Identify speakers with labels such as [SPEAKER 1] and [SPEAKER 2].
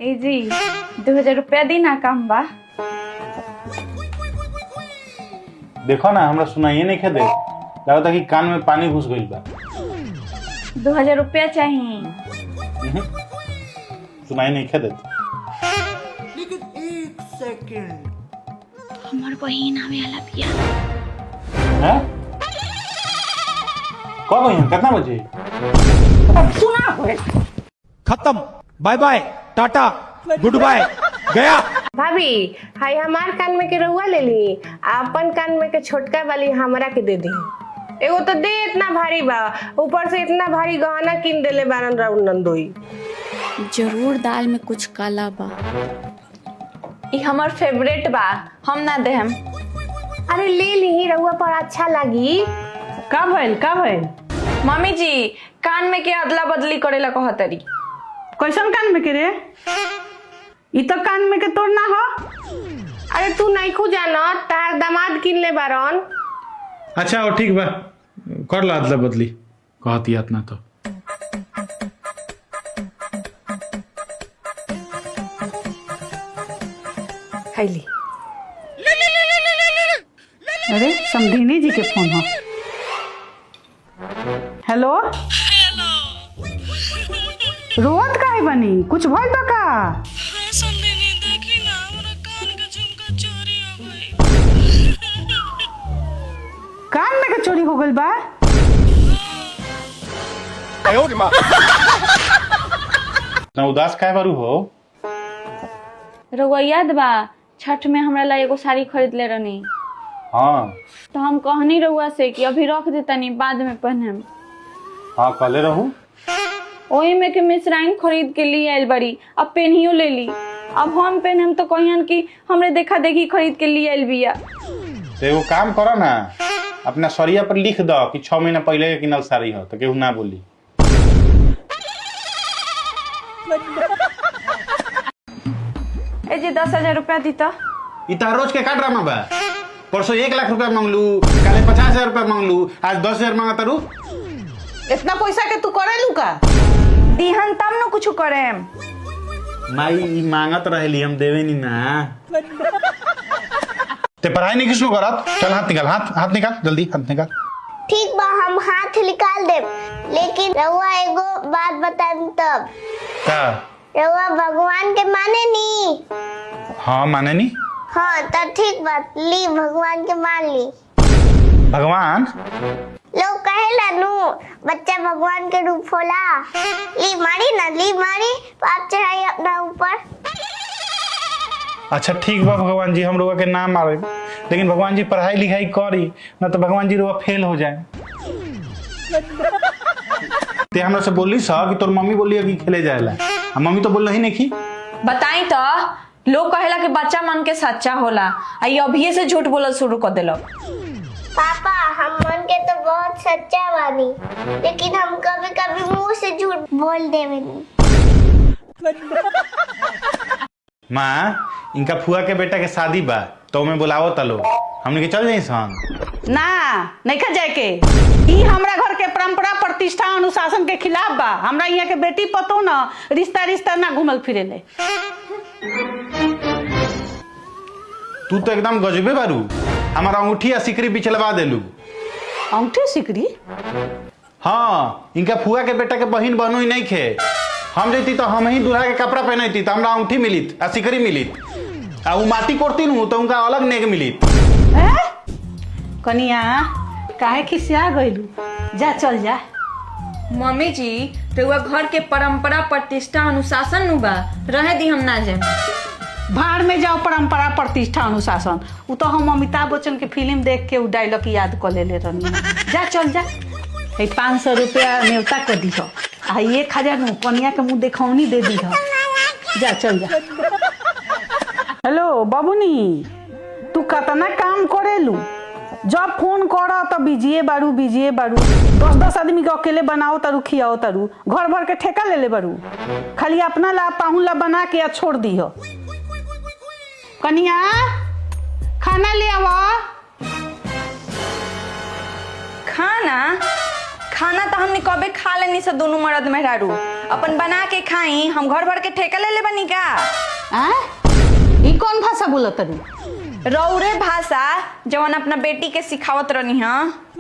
[SPEAKER 1] ए जी 2000 रुपया दी ना काम बा।
[SPEAKER 2] देखो ना हमरा सुनाइए नहीं खे दे, लगता कि कान में पानी घुस गइल बा।
[SPEAKER 1] 2000 रुपया चाहिए।
[SPEAKER 2] सुनाई नहीं खे दे।
[SPEAKER 3] लेकिन एक सेकंड,
[SPEAKER 1] हमार बहिन आवे वाला बिया।
[SPEAKER 2] हैं? कब आई कितना बजे?
[SPEAKER 1] सुना होए।
[SPEAKER 4] खत्म, बाय बाय, टाटा, गुड बाय, गया।
[SPEAKER 5] भाभी हाय हमार कान में के रहुआ ले ली, अपन कान में के छोटका वाली हमरा के दे दी। एगो तो दे इतना भारी बा, ऊपर से इतना भारी गहना किन देले बारन राउंड नंदोई।
[SPEAKER 1] जरूर दाल में कुछ काला बा। ई हमार फेवरेट बा, हम ना देहम।
[SPEAKER 5] अरे ले ली, रहुआ पर अच्छा लगी।
[SPEAKER 6] का भइल?
[SPEAKER 1] मम्मी जी कान में के अदला बदली करेला कहतरी।
[SPEAKER 6] कैसन कान में के रे? ई तो कान में के तोड़ ना हो।
[SPEAKER 5] अरे तू नहीं खू जाना, तार दामाद किन ले बारन।
[SPEAKER 2] अच्छा और ठीक बा, कर ला अदला बदली कहती इतना तो।
[SPEAKER 5] हैली
[SPEAKER 6] अरे समधिनी जी के फोन हो। हेलो, रोत काहे बनी? कुछ भइल बा का? कान में के चोरी हो गइल बा?
[SPEAKER 2] ना उदास काहे बारू हो?
[SPEAKER 1] रउआ याद बा छठ में हमरा ला एगो साड़ी खरीद ले रहनी,
[SPEAKER 2] हाँ
[SPEAKER 1] तो हम कहनी रउआ से कि अभी रख देतनी बाद में पहनम।
[SPEAKER 2] हाँ कले रहू।
[SPEAKER 1] ओही में के मिसराइन खरीद के लिए आइल बड़ी, अब पेनियो ले ली। अब हम पहनम तो कहियन कि हमरे देखा देखी खरीद के लिए आइल बिया।
[SPEAKER 2] तो एगो काम करो ना, अपना सरिया पर लिख दो कि 6 महीना पहले के किनल साड़ी हो, तो केहू ना बोली।
[SPEAKER 1] ए जी 10,000 रुपया दी तो।
[SPEAKER 2] इतना रोज के का ड्रामा बा? परसों 1 लाख रुपया मांगलू, काले 50,000 रुपया मांगलू, आज 10,000 मांगा तारू।
[SPEAKER 6] इतना पैसा के तू करेलू का?
[SPEAKER 1] दीहन तब न कुछ करेम।
[SPEAKER 2] माई मांगत रहेली, हम देवे नहीं ना। ते पढ़ाई नहीं किसको करत? चल हाथ निकाल, हाथ निकाल जल्दी, हाथ निकाल।
[SPEAKER 7] ठीक बा, हम हाथ निकाल देब, लेकिन रउआ एगो बात बताएं तब।
[SPEAKER 2] का?
[SPEAKER 7] रउआ भगवान के माने नी?
[SPEAKER 2] हाँ माने नहीं।
[SPEAKER 7] हाँ तब ठीक बात, ली भगवान के मान ली।
[SPEAKER 2] भगवान
[SPEAKER 7] लोग कहेला नु बच्चा भगवान के रूप होला। ली मारी ना, ली मारी, पाप चढ़ाई अपना ऊपर।
[SPEAKER 2] अच्छा ठीक बा भगवान जी, हम लोग के नाम मारे, लेकिन भगवान जी पढ़ाई लिखाई करी ना तो भगवान जी रोआ फेल हो जाए। ते हमरा से बोली सा कि तोर मम्मी बोली कि खेले जाएला, हम मम्मी तो बोल रही नहीं की।
[SPEAKER 1] बताई तो लोग कहेला कि बच्चा मन के सच्चा होला, आई अभी से झूठ बोलल शुरू कर देलक।
[SPEAKER 7] पापा हम मन के तो बहुत सच्चा बानी, लेकिन हम कभी कभी मुंह से झूठ बोल देवेनी।
[SPEAKER 2] माँ इनका फुआ के बेटा के शादी बा, तो मैं बुलावो तलो, हमने के चल जाई सन।
[SPEAKER 6] ना नहीं खा जाए के। ई हमरा घर के परंपरा प्रतिष्ठा अनुशासन के खिलाफ बा। हमरा यहाँ के बेटी पतो ना रिश्ता ना घूमल फिरेले।
[SPEAKER 2] तू तो एकदम गजबे बारू, हमारा अंगूठी या सिकरी बिचलवा देलू।
[SPEAKER 6] अंगूठी सिकरी?
[SPEAKER 2] हाँ इनका फुआ के बेटा के बहिन बहनों ही नहीं खे। हम जैती तो हम ही दूल्हा के कपड़ा पहनती, तो हमरा अंगूठी मिलित आ सिकरी मिलित, आ उ माटी कोड़ती नु तो उनका अलग नेग मिलित।
[SPEAKER 6] कनिया काहे खिसिया गइलू? जा चल जा।
[SPEAKER 1] मम्मी जी रउआ घर के परंपरा प्रतिष्ठा अनुशासन नु बा, रहे दी हम ना जाए।
[SPEAKER 6] भाड़ में जाओ परंपरा प्रतिष्ठा अनुशासन। उ तो हम अमिताभ बच्चन के फिल्म देख के उ डायलॉग याद कर लेले रहनी। जा चल जा। 500 रुपया न्योता कर दी हो, आ 1,000 नु कनिया के मुंह देखौनी दे दी हो। जा चल जा। हेलो बाबूनी, तू कतना काम करेलू? जब फोन करो तो बिजिए बारू 10 आदमी के अकेले बनाओ तारू, खियाओ तारू, घर भर के ठेका ले ले बारू, खाली अपना ला पाहुन ला बना के या छोड़ दी हो। कनिया खाना ले आवा।
[SPEAKER 1] खाना तो हमने कबे खा लेनी से दोनों मर्द मेहरारू। अपन बना के खाई, हम घर भर के ठेका ले ले बनी का।
[SPEAKER 6] ई कौन भाषा बोलत तनी?
[SPEAKER 1] रौरे भाषा जवन अपना बेटी के सिखावत रहनी। हाँ